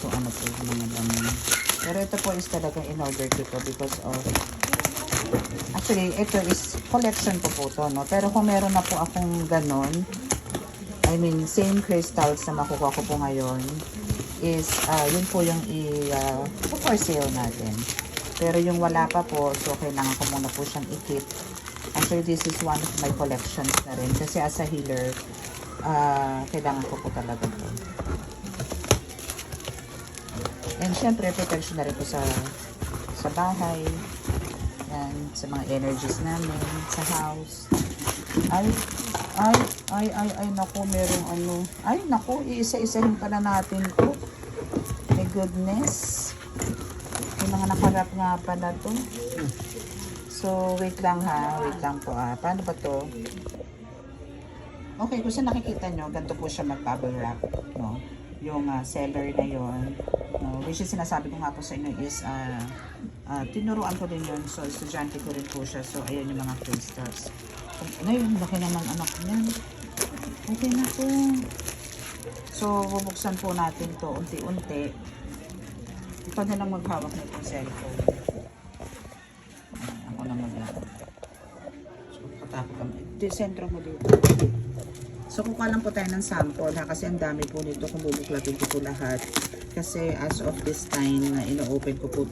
So, ano po yung mga laman. Pero ito po is talagang in-order ko po because of, actually, ito is collection ko po to, no? Pero kung meron na po akong ganon, I mean, same crystals na makukuha ko po ngayon, is, yun po yung for sale natin. Pero yung wala pa po, so kailangan ko muna po siyang i-keep. Actually, this is one of my collections na rin. Kasi as a healer, kailangan ko po talaga po. And syempre, protection na rin po sa bahay. Yan, sa mga energies namin, sa house. Ay, naku, merong ano. Ay, naku, iisa-isahin pala natin to. My goodness. May mga nakarap nga pala to. So, wait lang ha. Wait lang po Paano ba to? Okay, kung saan nakikita nyo, ganito po siya mag-bubble wrap. No? Yung seller na yun. No? Which is sinasabi ko nga po sa inyo is tinuruan ko din yun. So, estudyante ko rin po siya. So, ayan yung mga crystals. Ngayon, laki naman anak niyan. Okay na po. So, bubuksan po natin to unti-unti. Ikaw na lang maghawak ng cellphone. Ako na maghawak. So, patapos kami. Ito yung sentro mo dito. So, kukuha lang po tayo ng sample ha. Kasi ang dami po nito kung bubuklatin ko po lahat. Kasi as of this time na ino-open ko po